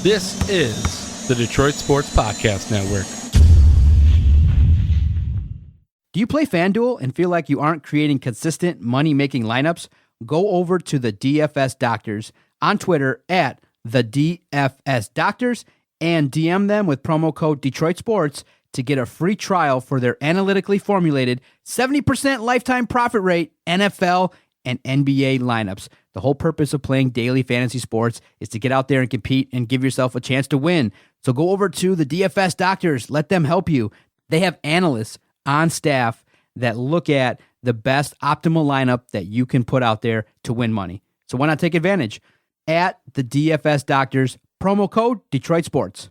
This is the Detroit Sports Podcast Network. Do you play FanDuel and feel like you aren't creating consistent money-making lineups? Go over to the DFS Doctors on Twitter at the DFS Doctors and DM them with promo code Detroit Sports to get a free trial for their analytically formulated 70% lifetime profit rate NFL and NBA lineups. The whole purpose of playing daily fantasy sports is to get out there and compete and give yourself a chance to win. So go over to the DFS Doctors. Let them help you. They have analysts on staff that look at the best optimal lineup that you can put out there to win money. So why not take advantage? At the DFS Doctors, promo code Detroit Sports.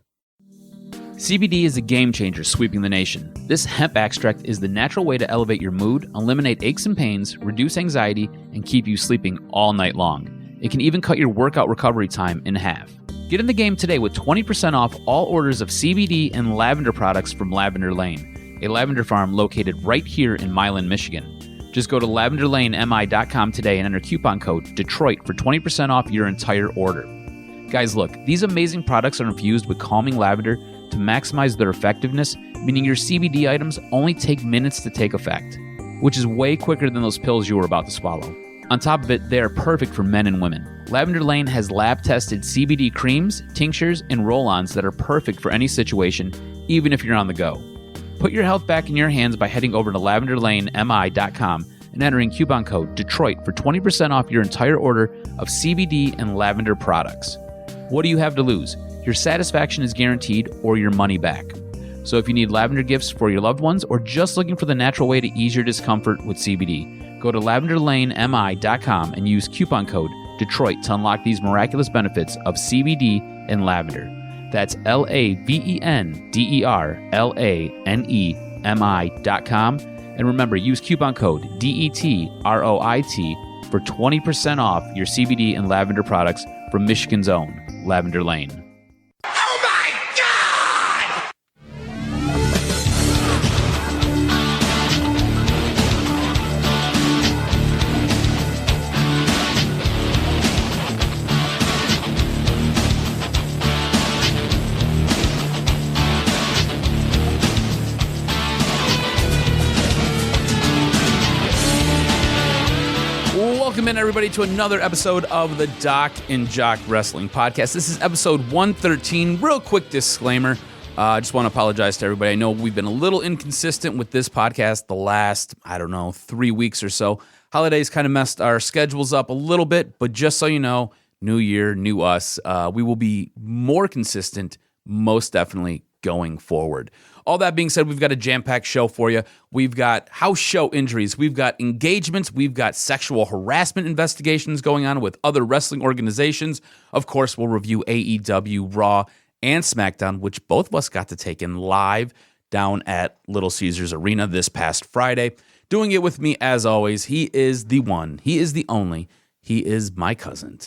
CBD is a game changer sweeping the nation. This hemp extract is the natural way to elevate your mood, eliminate aches and pains, reduce anxiety, and keep you sleeping all night long. It can even cut your workout recovery time in half. Get in the game today with 20% off all orders of CBD and lavender products from Lavender Lane, a lavender farm located right here in Milan, Michigan. Just go to lavenderlanemi.com today and enter coupon code Detroit for 20% off your entire order. Guys, look, these amazing products are infused with calming lavender to maximize their effectiveness, meaning your CBD items only take minutes to take effect, which is way quicker than those pills you were about to swallow. On top of it, they are perfect for men and women. Lavender Lane has lab-tested CBD creams, tinctures, and roll-ons that are perfect for any situation, even if you're on the go. Put your health back in your hands by heading over to lavenderlanemi.com and entering coupon code Detroit for 20% off your entire order of CBD and lavender products. What do you have to lose? Your satisfaction is guaranteed or your money back. So if you need lavender gifts for your loved ones or just looking for the natural way to ease your discomfort with CBD, go to lavenderlanemi.com and use coupon code Detroit to unlock these miraculous benefits of CBD and lavender. That's lavenderlanemi.com. And remember, use coupon code DETROIT for 20% off your CBD and lavender products from Michigan's own Lavender Lane. Welcome in, everybody, to another episode of the DocNJock Wrestling Podcast. This is episode 113. Real quick disclaimer. I just want to apologize to everybody. I know we've been a little inconsistent with this podcast the last, 3 weeks or so. Holidays kind of messed our schedules up a little bit, but just so you know, new year, new us. We will be more consistent, most definitely, going forward. All that being said, we've got a jam-packed show for you. We've got house show injuries. We've got engagements. We've got sexual harassment investigations going on with other wrestling organizations. Of course, we'll review AEW Raw and Smackdown, which both of us got to take in live down at Little Caesars Arena this past Friday. Doing it with me, as always, he is the one, he is the only, he is my cousin,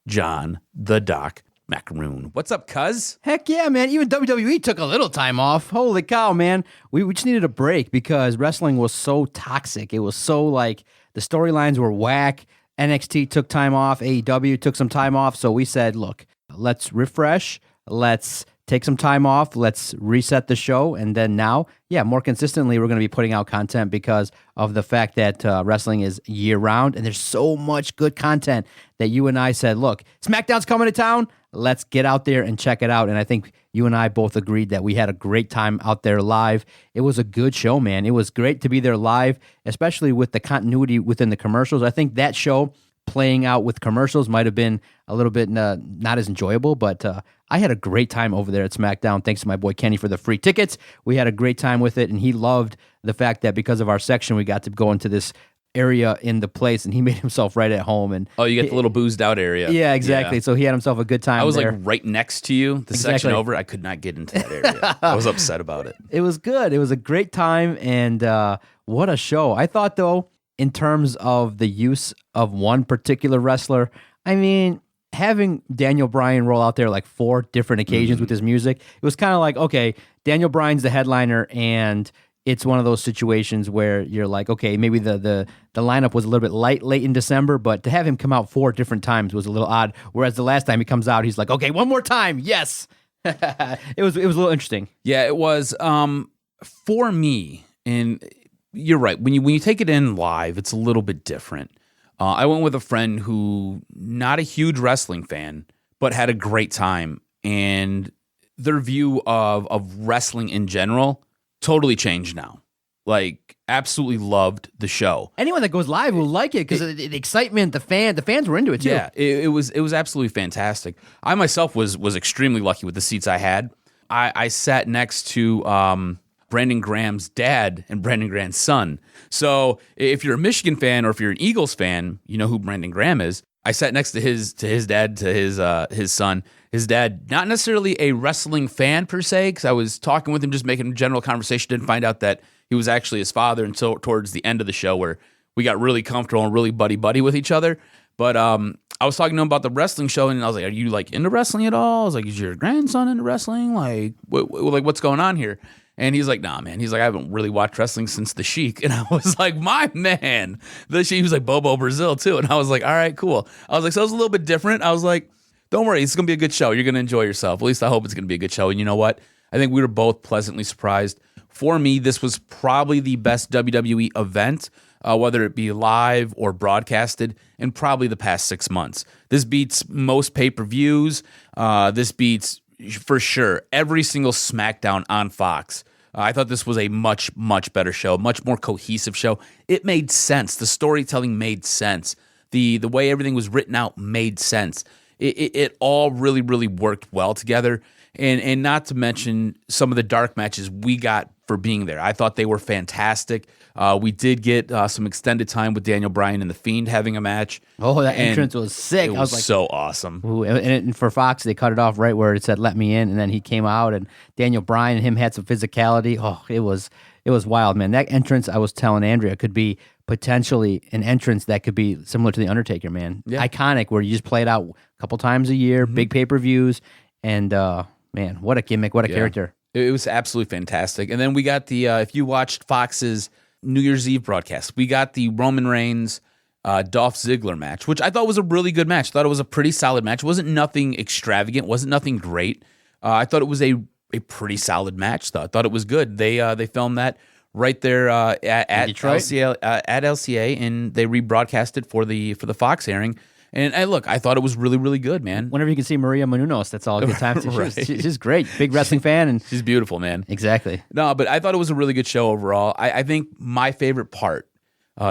John the Doc Macaroon. What's up, cuz? Heck yeah, man. Even WWE took a little time off. Holy cow, man. We just needed a break because wrestling was so toxic. It was so like the storylines were whack. NXT took time off. AEW took some time off. So we said, look, let's refresh. Let's take some time off. Let's reset the show. And then now, more consistently, we're going to be putting out content because of the fact that wrestling is year round. And there's so much good content that you and I said, look, SmackDown's coming to town. Let's get out there and check it out. And I think you and I both agreed that we had a great time out there live. It was a good show, man. It was great to be there live, especially with the continuity within the commercials. I think that show playing out with commercials might have been a little bit not as enjoyable, but I had a great time over there at SmackDown. Thanks to my boy Kenny for the free tickets. We had a great time with it, and he loved the fact that because of our section, we got to go into this area in the place, and he made himself right at home. And you get the little boozed out area. Yeah, exactly. Yeah. So he had himself a good time. I was there. like right next to you, the section over. I could not get into that area. I was upset about it. It was good. It was a great time, and what a show. I thought, though, in terms of the use of one particular wrestler, I mean, having Daniel Bryan roll out there like 4 different occasions with his music, it was kind of like, okay, Daniel Bryan's the headliner, and it's one of those situations where you're like, okay, maybe the lineup was a little bit late in December, but to have him come out 4 different times was a little odd. Whereas the last time he comes out, he's like, okay, one more time, yes. It was a little interesting. Yeah, it was. For me, and you're right. When you take it in live, it's a little bit different. I went with a friend who not a huge wrestling fan, but had a great time, and their view of wrestling in general totally changed now. Like, absolutely loved the show. Anyone that goes live will like it because the excitement, the fans were into it too. Yeah, it was absolutely fantastic. I myself was extremely lucky with the seats I had. I sat next to Brandon Graham's dad and Brandon Graham's son. So if you're a Michigan fan or if you're an Eagles fan, you know who Brandon Graham is. I sat next to his dad, to his son. His dad, not necessarily a wrestling fan per se, because I was talking with him, just making a general conversation. Didn't find out that he was actually his father until towards the end of the show, where we got really comfortable and really buddy with each other. But I was talking to him about the wrestling show, and I was like, "Are you like into wrestling at all?" I was like, "Is your grandson into wrestling? Like, what's going on here?" And he's like, "Nah, man." He's like, "I haven't really watched wrestling since the Sheik." And I was like, "My man, the Sheik." He was like, "Bobo Brazil too." And I was like, "All right, cool." I was like, "So it was a little bit different." I was like, "Don't worry, it's gonna be a good show. You're gonna enjoy yourself. At least I hope it's gonna be a good show." And you know what? I think we were both pleasantly surprised. For me, this was probably the best WWE event, whether it be live or broadcasted, in probably the past 6 months. This beats most pay-per-views. This beats, for sure, every single Smackdown on Fox. I thought this was a much, much better show, much more cohesive show. It made sense. The storytelling made sense. The way everything was written out made sense. It all really, really worked well together. And not to mention some of the dark matches we got for being there. I thought they were fantastic. We did get some extended time with Daniel Bryan and The Fiend having a match. Oh, that entrance was sick. I was like, so awesome. Ooh, and for Fox, they cut it off right where it said, "Let me in," and then he came out, and Daniel Bryan and him had some physicality. Oh, it was wild, man. That entrance, I was telling Andrea, could be potentially an entrance that could be similar to The Undertaker, man. Yeah. Iconic, where you just play it out a couple times a year, big pay-per-views, and man, what a gimmick, what a character. It was absolutely fantastic. And then we got the, if you watched Fox's New Year's Eve broadcast, we got the Roman Reigns Dolph Ziggler match, which I thought was a really good match. I thought it was a pretty solid match. It wasn't nothing extravagant, wasn't nothing great. I thought it was a pretty solid match, though. I thought it was good. They filmed that right there at LCA, and they rebroadcast it for the Fox airing. And look, I thought it was really, really good, man. Whenever you can see Maria Menounos, that's all a good time. Right. She's great. Big wrestling fan. And she's beautiful, man. Exactly. No, but I thought it was a really good show overall. I think my favorite part,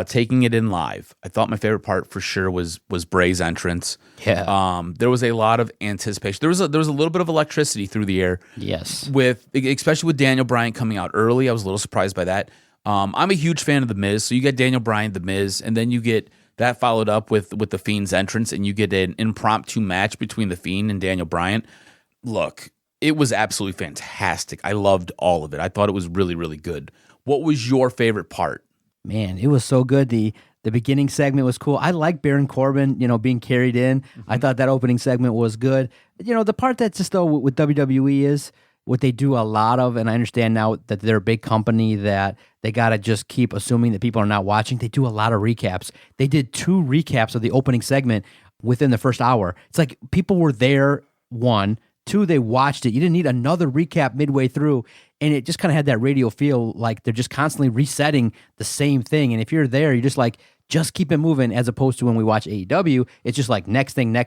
taking it in live, I thought my favorite part for sure was Bray's entrance. Yeah. There was a lot of anticipation. There was a little bit of electricity through the air. Yes. Especially with Daniel Bryan coming out early. I was a little surprised by that. I'm a huge fan of The Miz. So you get Daniel Bryan, The Miz, and then you get that followed up with The Fiend's entrance, and you get an impromptu match between The Fiend and Daniel Bryan. Look, it was absolutely fantastic. I loved all of it. I thought it was really, really good. What was your favorite part? Man, it was so good. The beginning segment was cool. I like Baron Corbin, being carried in. I thought that opening segment was good. The part that's just, though, with WWE is what they do a lot of, and I understand now that they're a big company that they got to just keep assuming that people are not watching. They do a lot of recaps. They did 2 recaps of the opening segment within the first hour. It's like people were there, 1. 2, they watched it. You didn't need another recap midway through, and it just kind of had that radio feel like they're just constantly resetting the same thing. And if you're there, you're just like, just keep it moving, as opposed to when we watch AEW, it's just like next thing. And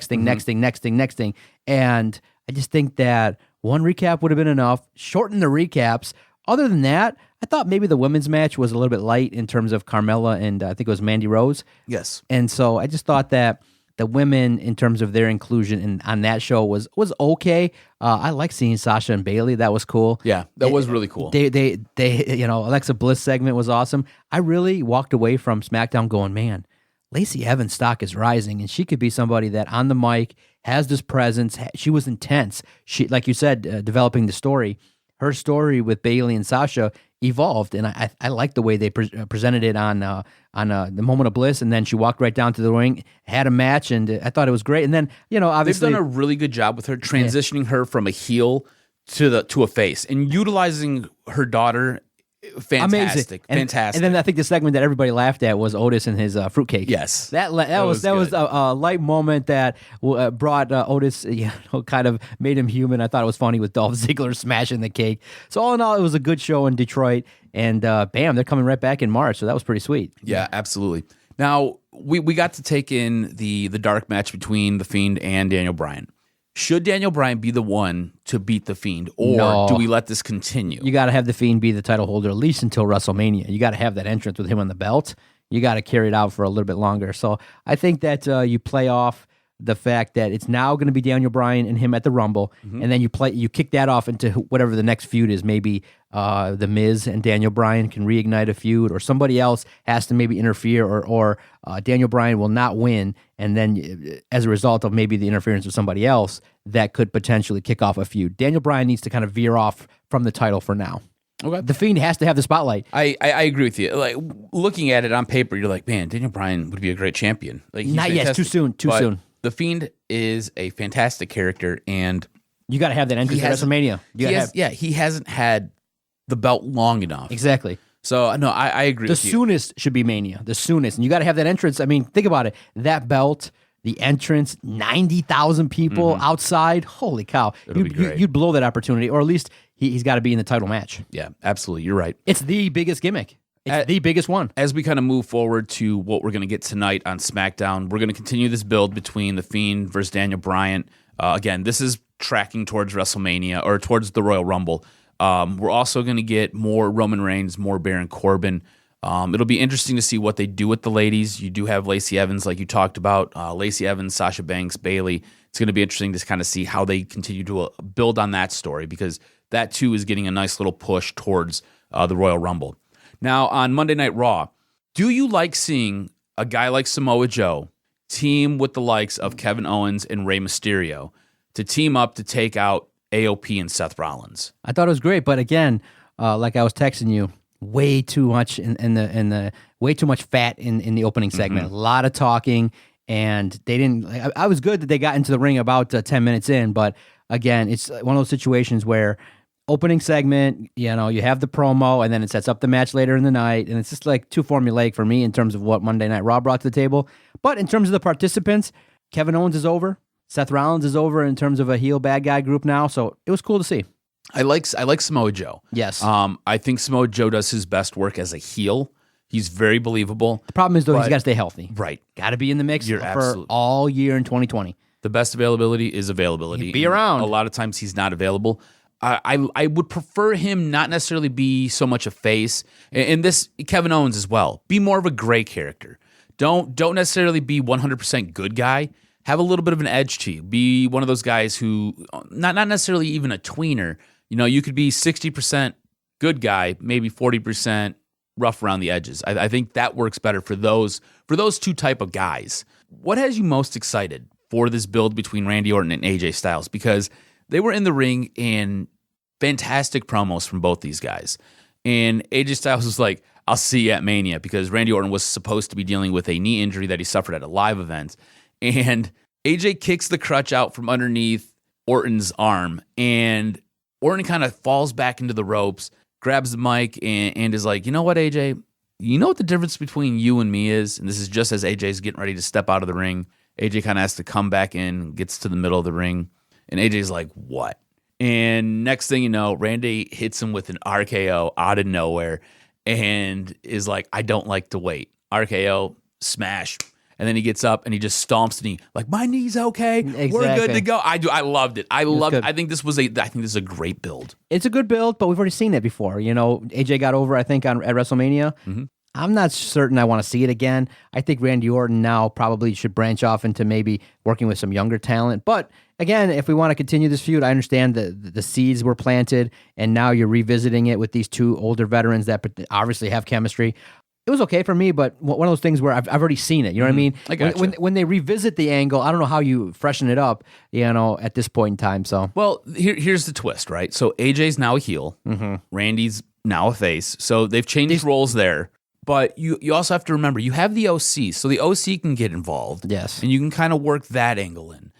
I just think that 1 recap would have been enough. Shorten the recaps. Other than that, I thought maybe the women's match was a little bit light in terms of Carmella and I think it was Mandy Rose. Yes. And so I just thought that the women, in terms of their inclusion on that show, was okay. I like seeing Sasha and Bailey. That was cool. Yeah, that was really cool. They Alexa Bliss segment was awesome. I really walked away from SmackDown going, man, Lacey Evans' stock is rising, and she could be somebody that on the mic has this presence. She was intense. She, like you said, developing the story. Her story with Bailey and Sasha evolved, and I like the way they presented it on the Moment of Bliss, and then she walked right down to the ring, had a match, and I thought it was great. And then obviously they've done a really good job with her transitioning her from a heel to a face, and utilizing her daughter Fantastic. Amazing. And then I think the segment that everybody laughed at was Otis and his fruitcake. Yes. That was a light moment that brought Otis, kind of made him human. I thought it was funny with Dolph Ziggler smashing the cake. So all in all, it was a good show in Detroit. And bam, they're coming right back in March. So that was pretty sweet. Yeah, absolutely. Now, we got to take in the dark match between The Fiend and Daniel Bryan. Should Daniel Bryan be the one to beat The Fiend, or do we let this continue? You got to have The Fiend be the title holder at least until WrestleMania. You got to have that entrance with him on the belt. You got to carry it out for a little bit longer. So I think that you play off the fact that it's now going to be Daniel Bryan and him at the Rumble, and then you kick that off into whatever the next feud is. Maybe The Miz and Daniel Bryan can reignite a feud, or somebody else has to maybe interfere, or Daniel Bryan will not win, and then as a result of maybe the interference of somebody else, that could potentially kick off a feud. Daniel Bryan needs to kind of veer off from the title for now. Okay. The Fiend has to have the spotlight. I agree with you. Like, looking at it on paper, you're like, man, Daniel Bryan would be a great champion. Like, Not yet. Too soon. Too soon. The Fiend is a fantastic character, and you got to have that entrance at WrestleMania. He hasn't had the belt long enough. Exactly. So, no, I agree with you. The soonest should be Mania. The soonest. And you got to have that entrance. I mean, think about it. That belt, the entrance, 90,000 people outside. Holy cow. You'd blow that opportunity, or at least he's got to be in the title match. Yeah, absolutely. You're right. It's the biggest gimmick. It's the biggest one. As we kind of move forward to what we're going to get tonight on SmackDown, we're going to continue this build between The Fiend versus Daniel Bryan. Again, this is tracking towards WrestleMania, or towards the Royal Rumble. We're also going to get more Roman Reigns, more Baron Corbin. It'll be interesting to see what they do with the ladies. You do have Lacey Evans, like you talked about. Lacey Evans, Sasha Banks, Bayley. It's going to be interesting to kind of see how they continue to build on that story, because that too is getting a nice little push towards the Royal Rumble. Now, on Monday Night Raw, do you like seeing a guy like Samoa Joe team with the likes of Kevin Owens and Rey Mysterio to team up to take out AOP and Seth Rollins? I thought it was great, but again, like I was texting you, way too much in the way too much fat in the opening segment. A lot of talking, and they didn't. I was good that they got into the ring about 10 minutes in, but again, it's one of those situations where opening segment, you have the promo, and then it sets up the match later in the night, and it's just like too formulaic for me in terms of what Monday Night Raw brought to the table. But in terms of the participants, Kevin Owens is over, Seth Rollins is over in terms of a heel bad guy group now, so it was cool to see. I like Samoa Joe. Yes. I think Samoa Joe does his best work as a heel. He's very believable. The problem is, though, he's got to stay healthy. Right. Got to be in the mix for all year in 2020. The best availability is availability. He'd be around. A lot of times he's not available. I would prefer him not necessarily be so much a face, and this Kevin Owens as well. Be more of a gray character. Don't necessarily be 100% good guy. Have a little bit of an edge to you. Be one of those guys who not necessarily even a tweener. You could be 60% good guy, maybe 40% rough around the edges. I think that works better for those two type of guys. What has you most excited for this build between Randy Orton and AJ Styles? Because they were in the ring in fantastic promos from both these guys. And AJ Styles was like, I'll see you at Mania, because Randy Orton was supposed to be dealing with a knee injury that he suffered at a live event. And AJ kicks the crutch out from underneath Orton's arm, and Orton kind of falls back into the ropes, grabs the mic, and is like, you know what, AJ? You know what the difference between you and me is? And this is just as AJ's getting ready to step out of the ring. AJ kind of has to come back in, gets to the middle of the ring. And AJ's like, what? And next thing you know, Randy hits him with an RKO out of nowhere and is like, I don't like to wait. RKO, smash. And then he gets up and he just stomps the knee. Like, my knee's okay. Exactly. We're good to go. I loved it. I loved it. I think this is a great build. It's a good build, but we've already seen it before. AJ got over, I think, at WrestleMania. Mm-hmm. I'm not certain I want to see it again. I think Randy Orton now probably should branch off into maybe working with some younger talent. But again, if we want to continue this feud, I understand the seeds were planted, and now you're revisiting it with these two older veterans that obviously have chemistry. It was okay for me, but one of those things where I've already seen it. You know what I mean? I gotcha. When they revisit the angle, I don't know how you freshen it up, at this point in time. So, well, here's the twist, right? So AJ's now a heel. Mm-hmm. Randy's now a face. So they've changed roles there. But you also have to remember, you have the OC, so the OC can get involved. Yes. And you can kind of work that angle in.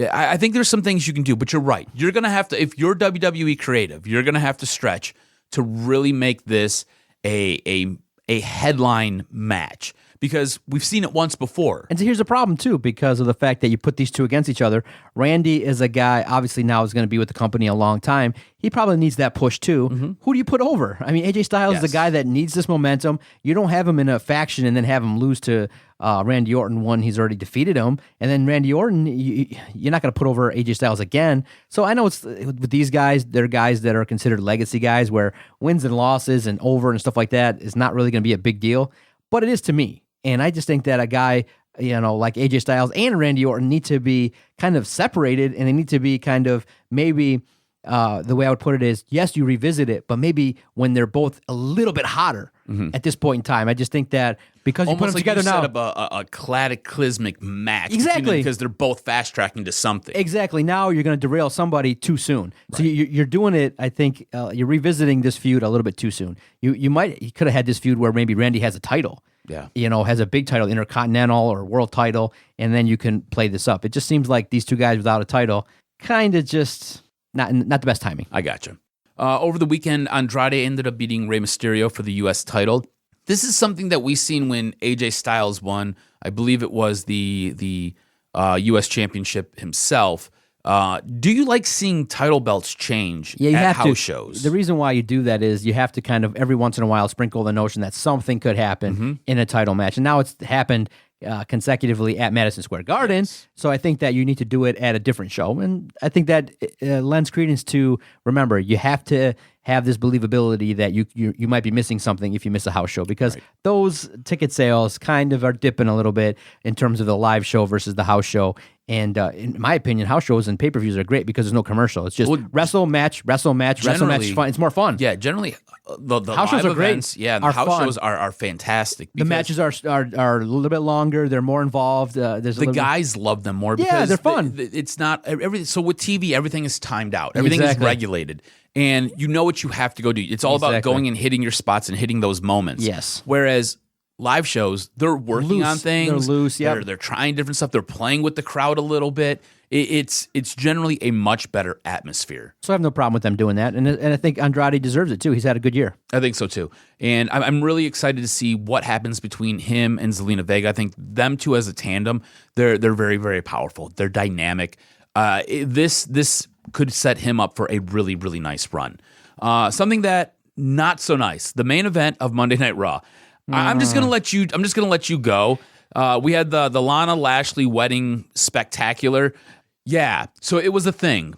I think there's some things you can do, but you're right. You're going to have to, if you're WWE creative, you're going to have to stretch to really make this a headline match, because we've seen it once before. And so here's the problem, too, because of the fact that you put these two against each other. Randy is a guy, obviously now is going to be with the company a long time. He probably needs that push, too. Mm-hmm. Who do you put over? I mean, AJ Styles is the guy that needs this momentum. You don't have him in a faction and then have him lose to Randy Orton when he's already defeated him. And then Randy Orton, you're not going to put over AJ Styles again. So I know it's with these guys, they're guys that are considered legacy guys where wins and losses and over and stuff like that is not really going to be a big deal. But it is to me. And I just think that a guy, like AJ Styles and Randy Orton need to be kind of separated, and they need to be kind of maybe the way I would put it is, yes, you revisit it, but maybe when they're both a little bit hotter at this point in time. I just think that because you put them together now, set up a cataclysmic match, exactly, because they're both fast tracking to something. Exactly. Now you're going to derail somebody too soon. So you're doing it. I think you're revisiting this feud a little bit too soon. You could have had this feud where maybe Randy has a title. Yeah. Has a big title, Intercontinental or World title, and then you can play this up. It just seems like these two guys without a title kind of just not the best timing. I gotcha. Over the weekend, Andrade ended up beating Rey Mysterio for the U.S. title. This is something that we seen when AJ Styles won. I believe it was the U.S. Championship himself. Do you like seeing title belts change you at have house shows? The reason why you do that is you have to kind of every once in a while sprinkle the notion that something could happen in a title match. And now it's happened consecutively at Madison Square Garden. Yes. So I think that you need to do it at a different show. And I think that lends credence to, remember, you have to have this believability that you might be missing something if you miss a house show, because those ticket sales kind of are dipping a little bit in terms of the live show versus the house show. And in my opinion, house shows and pay-per-views are great because there's no commercial. It's just wrestle, match, wrestle, match. Fun. It's more fun. Yeah, generally the house shows are events, great. The house fun. shows are fantastic. The matches are a little bit longer. They're more involved. The guys love them more because they're fun. It's not everything. So with TV, everything is timed out. Everything is regulated, and you know what you have to go do. It's all about going and hitting your spots and hitting those moments. Yes. Whereas live shows, they're working on things. They're loose. Yeah. They're trying different stuff. They're playing with the crowd a little bit. It's generally a much better atmosphere. So I have no problem with them doing that, and I think Andrade deserves it too. He's had a good year. I think so too, and I'm really excited to see what happens between him and Zelina Vega. I think them two as a tandem, they're very, very powerful. They're dynamic. This could set him up for a really, really nice run. Something that not so nice. The main event of Monday Night Raw. I'm just gonna let you go. We had the Lana Lashley wedding spectacular. Yeah, so it was a thing.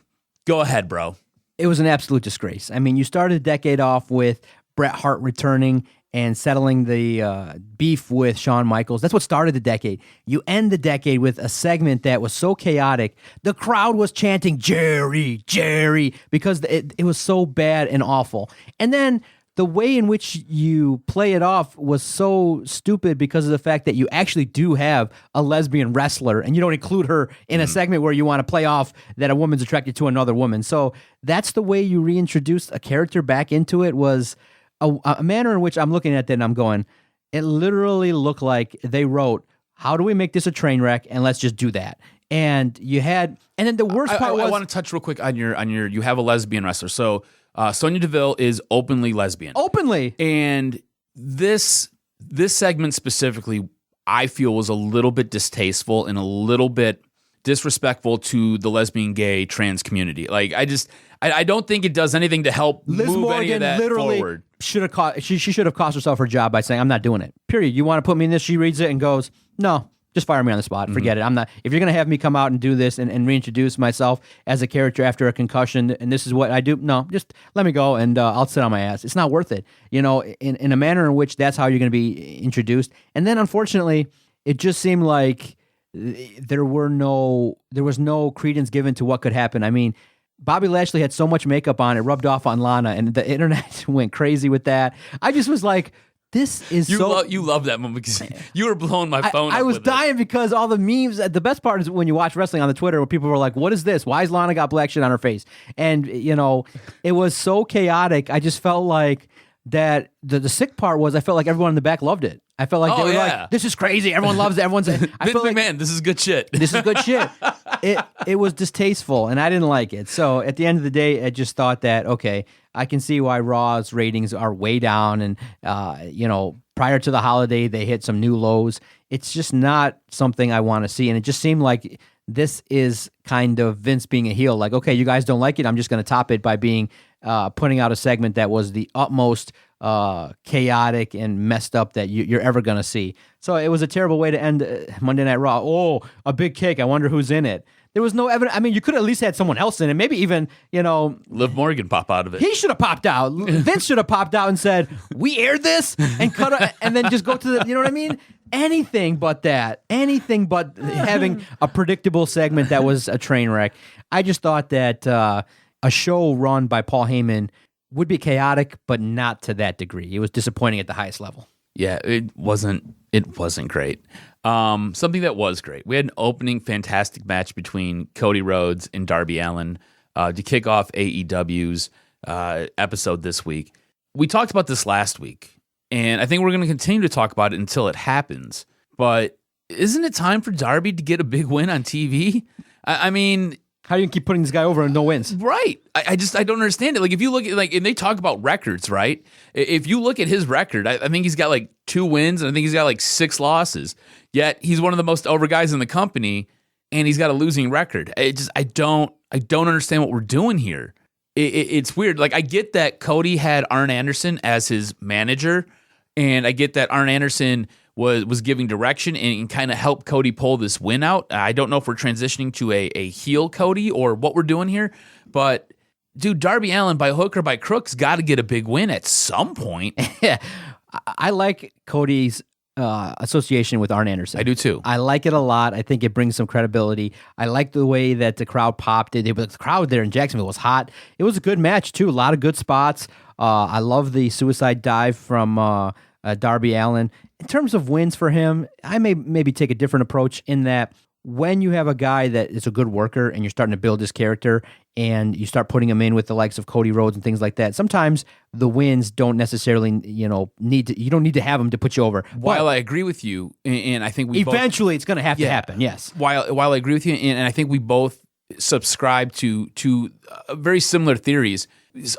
Go ahead, bro. It was an absolute disgrace. I mean, you started the decade off with Bret Hart returning and settling the beef with Shawn Michaels. That's what started the decade. You end the decade with a segment that was so chaotic. The crowd was chanting, Jerry, Jerry, because it was so bad and awful. And then the way in which you play it off was so stupid because of the fact that you actually do have a lesbian wrestler and you don't include her in a segment where you want to play off that a woman's attracted to another woman. So that's the way you reintroduced a character back into it, was a manner in which I'm looking at that and I'm going, it literally looked like they wrote, how do we make this a train wreck, and let's just do that. And then the worst part was, I want to touch real quick on your you have a lesbian wrestler. So Sonya Deville is openly lesbian. Openly. And this segment specifically, I feel, was a little bit distasteful and a little bit disrespectful to the lesbian, gay, trans community. Like, I don't think it does anything to help Liz move Morgan any of that literally forward. She should have cost herself her job by saying, I'm not doing it. Period. You want to put me in this? She reads it and goes, no. Just fire me on the spot. Forget it. I'm not. If you're gonna have me come out and do this and reintroduce myself as a character after a concussion, and this is what I do, no, just let me go and I'll sit on my ass. It's not worth it. In a manner in which that's how you're gonna be introduced. And then unfortunately, it just seemed like there was no credence given to what could happen. I mean, Bobby Lashley had so much makeup on, it rubbed off on Lana, and the internet went crazy with that. I just was like, this is you love that moment because you were blowing my phone up. I was dying because all the memes. The best part is when you watch wrestling on the Twitter where people were like, what is this? Why has Lana got black shit on her face? And, it was so chaotic. I just felt like that the sick part was I felt like everyone in the back loved it. I felt like they were like, this is crazy. Everyone loves it. Everyone's. Vince McMahon, this is good shit. This is good shit. it was distasteful, and I didn't like it. So at the end of the day, I just thought that, okay, I can see why Raw's ratings are way down, and prior to the holiday, they hit some new lows. It's just not something I want to see, and it just seemed like this is kind of Vince being a heel. Like, okay, you guys don't like it, I'm just going to top it by putting out a segment that was the utmost chaotic and messed up that you're ever going to see. So it was a terrible way to end Monday Night Raw. Oh, a big cake. I wonder who's in it. There was no evidence. I mean, you could at least had someone else in it. Maybe even, Liv Morgan pop out of it. He should have popped out. Vince should have popped out and said, "We aired this," and and then just go to the, you know what I mean? Anything but that. Anything but having a predictable segment that was a train wreck. I just thought that a show run by Paul Heyman would be chaotic, but not to that degree. It was disappointing at the highest level. Yeah, it wasn't great. Something that was great. We had an opening fantastic match between Cody Rhodes and Darby Allin to kick off AEW's episode this week. We talked about this last week, and I think we're going to continue to talk about it until it happens. But isn't it time for Darby to get a big win on TV? I mean, how do you keep putting this guy over and no wins? Right. I don't understand it. Like, if you look at, and they talk about records, right? If you look at his record, I think he's got 2 wins, and I think he's got 6 losses. Yet he's one of the most over guys in the company, and he's got a losing record. I don't understand what we're doing here. It's weird. I get that Cody had Arn Anderson as his manager, and I get that Arn Anderson was giving direction and kind of helped Cody pull this win out. I don't know if we're transitioning to a heel Cody or what we're doing here, but dude, Darby Allin, by hook or by crook's got to get a big win at some point. I like Cody's association with Arn Anderson. I do too. I like it a lot. I think it brings some credibility. I like the way that the crowd popped it. The crowd there in Jacksonville was hot. It was a good match too. A lot of good spots. I love the suicide dive from Darby Allin. In terms of wins for him, I may maybe take a different approach in that when you have a guy that is a good worker and you're starting to build his character and you start putting him in with the likes of Cody Rhodes and things like that, sometimes the wins don't necessarily, you don't need to have them to put you over. While I agree with you, and I think we eventually it's going to have to happen, yes. While I agree with you, and I think we both subscribe to very similar theories.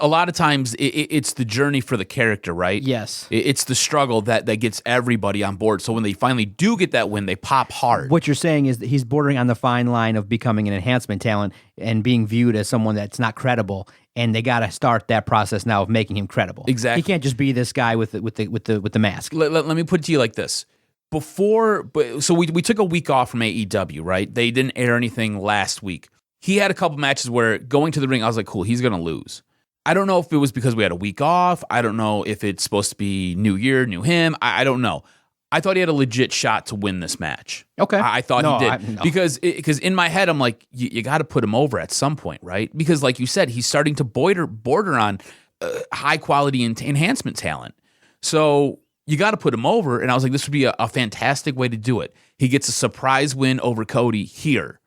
A lot of times it's the journey for the character, right? Yes. It's the struggle that gets everybody on board. So when they finally do get that win, they pop hard. What you're saying is that he's bordering on the fine line of becoming an enhancement talent and being viewed as someone that's not credible. And they got to start that process now of making him credible. Exactly. He can't just be this guy with the mask. Let me put it to you like this. So we took a week off from AEW, right? They didn't air anything last week. He had a couple matches where going to the ring, I was like, cool, he's going to lose. I don't know if it was because we had a week off. I don't know if it's supposed to be new year, new him. I don't know. I thought he had a legit shot to win this match. Okay. I thought he did. No. Because in my head, I'm like, you got to put him over at some point, right? Because like you said, he's starting to border on high-quality enhancement talent. So you got to put him over, and I was like, this would be a fantastic way to do it. He gets a surprise win over Cody here.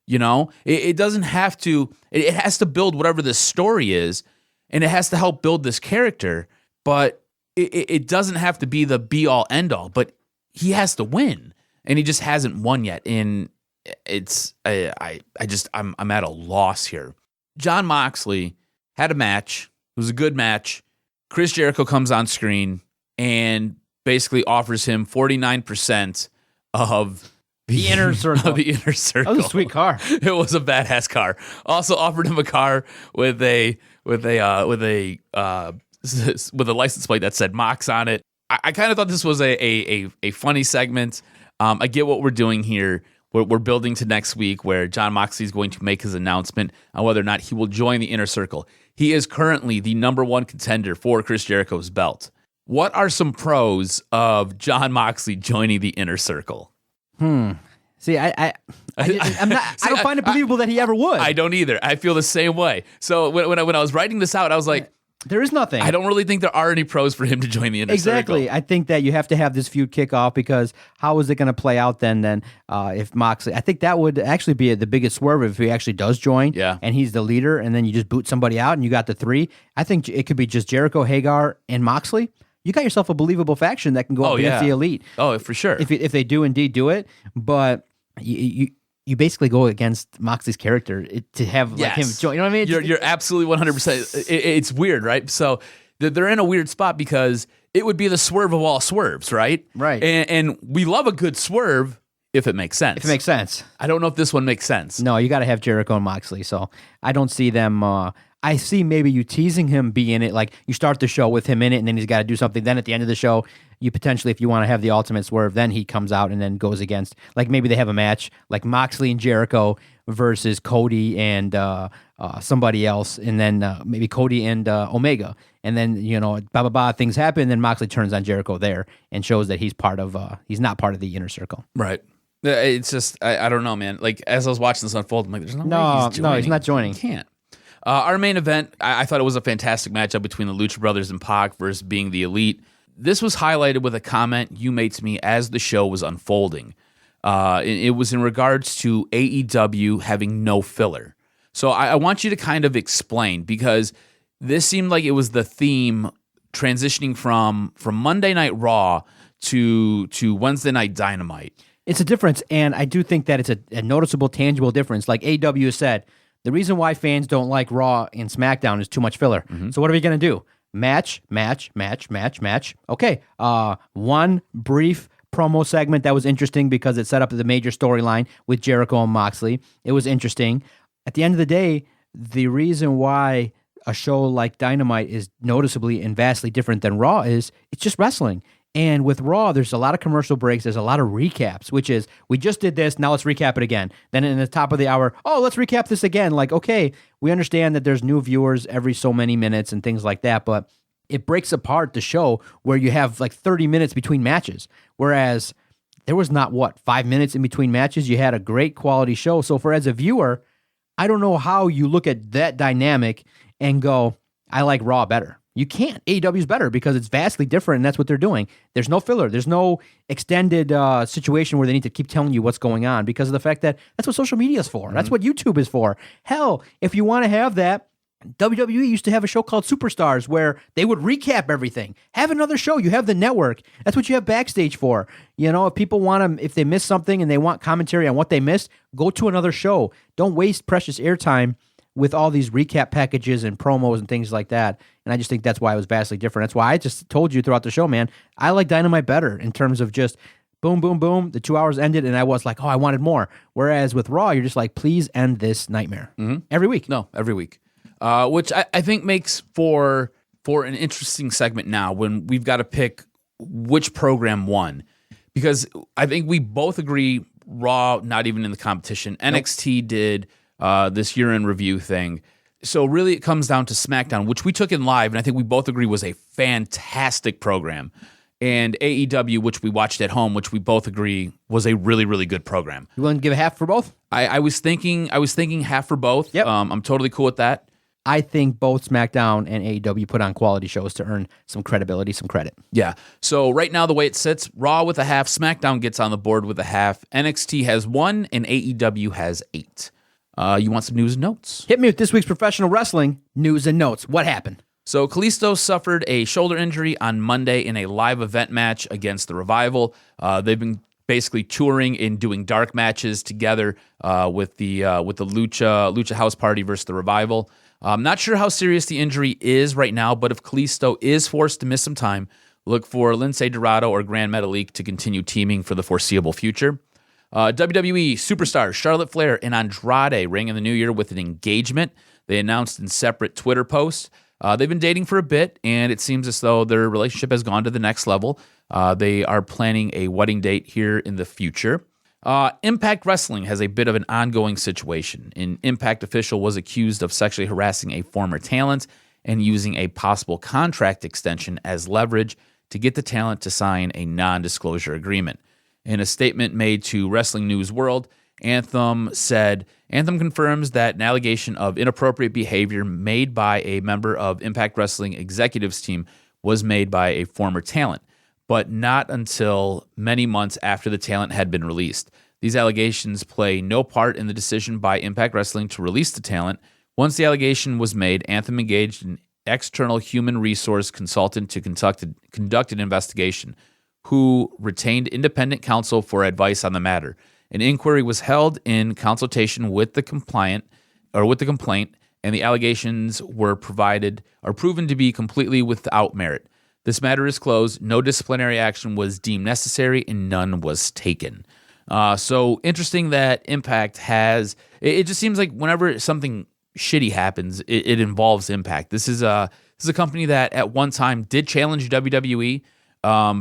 It doesn't have to, it has to build whatever the story is, and it has to help build this character, but it doesn't have to be the be-all, end-all, but he has to win, and he just hasn't won yet, and I'm at a loss here. Jon Moxley had a match. It was a good match. Chris Jericho comes on screen and basically offers him 49% of the inner circle. The inner circle. That was a sweet car. It was a badass car. Also offered him a car with a license plate that said Mox on it. I kind of thought this was a funny segment. I get what we're doing here. We're building to next week where Jon Moxley is going to make his announcement on whether or not he will join the inner circle. He is currently the number one contender for Chris Jericho's belt. What are some pros of Jon Moxley joining the inner circle? See, I don't find it believable that he ever would. I don't either. I feel the same way. So when I was writing this out, I was like, there is nothing. I don't really think there are any pros for him to join the inner circle. Exactly. I think that you have to have this feud kick off because how is it going to play out then if Moxley... I think that would actually be the biggest swerve if he actually does join and he's the leader and then you just boot somebody out and you got the 3. I think it could be just Jericho, Hagar, and Moxley. You got yourself a believable faction that can go up against the Elite. Oh, for sure. If they do indeed do it. But you you basically go against Moxley's character to have like him join. You know what I mean? You're absolutely 100%. It's weird, right? So they're in a weird spot because it would be the swerve of all swerves, right? Right. And we love a good swerve if it makes sense. If it makes sense. I don't know if this one makes sense. No, you got to have Jericho and Moxley. So I don't see them. I see maybe you teasing him be in it. Like you start the show with him in it, and then he's got to do something. Then at the end of the show, you potentially, if you want to have the ultimate swerve, then he comes out and then goes against. Like maybe they have a match like Moxley and Jericho versus Cody and somebody else, and then maybe Cody and Omega, and then things happen. And then Moxley turns on Jericho there and shows that he's not part of the inner circle. Right. It's just I don't know, man. Like as I was watching this unfold, I'm like, there's no way he's joining. No, he's not joining. He can't. Our main event, I thought it was a fantastic matchup between the Lucha Brothers and Pac versus Being the Elite. This was highlighted with a comment you made to me as the show was unfolding. It was in regards to AEW having no filler. So I want you to kind of explain, because this seemed like it was the theme transitioning from Monday Night Raw to Wednesday Night Dynamite. It's a difference, and I do think that it's a noticeable, tangible difference. Like AEW said, the reason why fans don't like Raw and SmackDown is too much filler. Mm-hmm. So what are we going to do? Match. Okay. One brief promo segment that was interesting because it set up the major storyline with Jericho and Moxley. It was interesting. At the end of the day, the reason why a show like Dynamite is noticeably and vastly different than Raw is it's just wrestling. And with Raw, there's a lot of commercial breaks. There's a lot of recaps, which is, we just did this, now let's recap it again. Then in the top of the hour, let's recap this again. Like, okay, we understand that there's new viewers every so many minutes and things like that, but it breaks apart the show where you have like 30 minutes between matches. Whereas there was not, 5 minutes in between matches? You had a great quality show. So as a viewer, I don't know how you look at that dynamic and go, I like Raw better. You can't. AEW is better because it's vastly different, and that's what they're doing. There's no filler. There's no extended situation where they need to keep telling you what's going on because of the fact that that's what social media is for. Mm-hmm. That's what YouTube is for. Hell, if you want to have that, WWE used to have a show called Superstars where they would recap everything. Have another show. You have the network. That's what you have Backstage for. If people want to, if they miss something and they want commentary on what they missed, go to another show. Don't waste precious airtime with all these recap packages and promos and things like that. And I just think that's why it was vastly different. That's why I just told you throughout the show, man, I like Dynamite better in terms of just boom, boom, boom. The 2 hours ended and I was like, I wanted more. Whereas with Raw, you're just like, please end this nightmare. Mm-hmm. Every week. No, every week. Which I think makes for an interesting segment now when we've got to pick which program won. Because I think we both agree Raw, not even in the competition. NXT did this year-in review thing. So really it comes down to SmackDown, which we took in live, and I think we both agree was a fantastic program. And AEW, which we watched at home, which we both agree was a really, really good program. You want to give a half for both? I was thinking half for both. Yep. I'm totally cool with that. I think both SmackDown and AEW put on quality shows to earn some credibility, some credit. Yeah. So right now, the way it sits, Raw with a half, SmackDown gets on the board with a half, NXT has 1, and AEW has 8. You want some news and notes? Hit me with this week's professional wrestling news and notes. What happened? So Kalisto suffered a shoulder injury on Monday in a live event match against the Revival. They've been basically touring and doing dark matches together with the Lucha House Party versus the Revival. I'm not sure how serious the injury is right now, but if Kalisto is forced to miss some time, look for Lince Dorado or Gran Metalik to continue teaming for the foreseeable future. WWE superstars Charlotte Flair and Andrade ring in the new year with an engagement. They announced in separate Twitter posts. They've been dating for a bit, and it seems as though their relationship has gone to the next level. They are planning a wedding date here in the future. Impact Wrestling has a bit of an ongoing situation. An Impact official was accused of sexually harassing a former talent and using a possible contract extension as leverage to get the talent to sign a non-disclosure agreement. In a statement made to Wrestling News World, Anthem said, Anthem confirms that an allegation of inappropriate behavior made by a member of Impact Wrestling executives team was made by a former talent, but not until many months after the talent had been released. These allegations play no part in the decision by Impact Wrestling to release the talent. Once the allegation was made, Anthem engaged an external human resource consultant to conduct an investigation, who retained independent counsel for advice on the matter. An inquiry was held in consultation with the complaint, and the allegations were proven to be completely without merit. This matter is closed. No disciplinary action was deemed necessary, and none was taken. So interesting that Impact has. It just seems like whenever something shitty happens, it involves Impact. This is a company that at one time did challenge WWE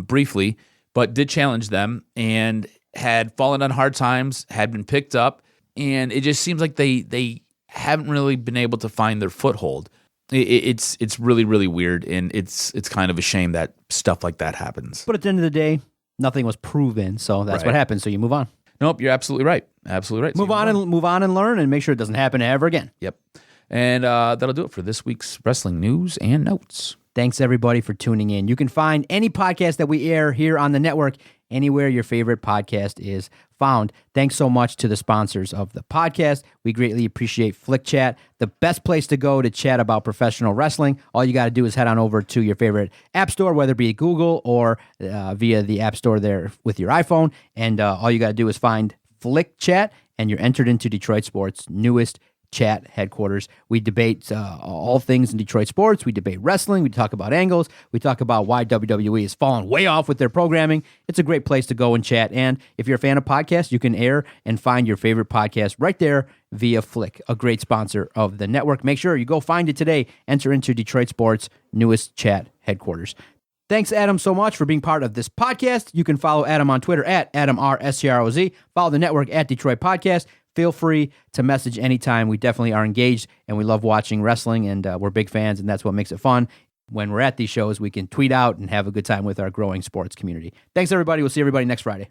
briefly, but did challenge them and had fallen on hard times, had been picked up, and it just seems like they haven't really been able to find their foothold. It's really, really weird, and it's kind of a shame that stuff like that happens. But at the end of the day, nothing was proven, so that's what happens. So you move on. Nope, you're absolutely right. Absolutely right. So move on and learn, and make sure it doesn't happen ever again. Yep. And that'll do it for this week's wrestling news and notes. Thanks, everybody, for tuning in. You can find any podcast that we air here on the network anywhere your favorite podcast is found. Thanks so much to the sponsors of the podcast. We greatly appreciate Flick Chat, the best place to go to chat about professional wrestling. All you got to do is head on over to your favorite app store, whether it be Google or via the app store there with your iPhone. And all you got to do is find Flick Chat, and you're entered into Detroit Sports' newest chat headquarters. We debate all things in Detroit sports. We debate wrestling. We talk about angles. We talk about why WWE has fallen way off with their programming. It's a great place to go and chat. And if you're a fan of podcasts, you can air and find your favorite podcast right there via Flick, a great sponsor of the network. Make sure you go find it today. Enter into Detroit sports' newest chat headquarters. Thanks, Adam, so much for being part of this podcast. You can follow Adam on Twitter at AdamRSCROZ. Follow the network at Detroit Podcast. Feel free to message anytime. We definitely are engaged, and we love watching wrestling, and we're big fans, and that's what makes it fun. When we're at these shows, we can tweet out and have a good time with our growing sports community. Thanks, everybody. We'll see everybody next Friday.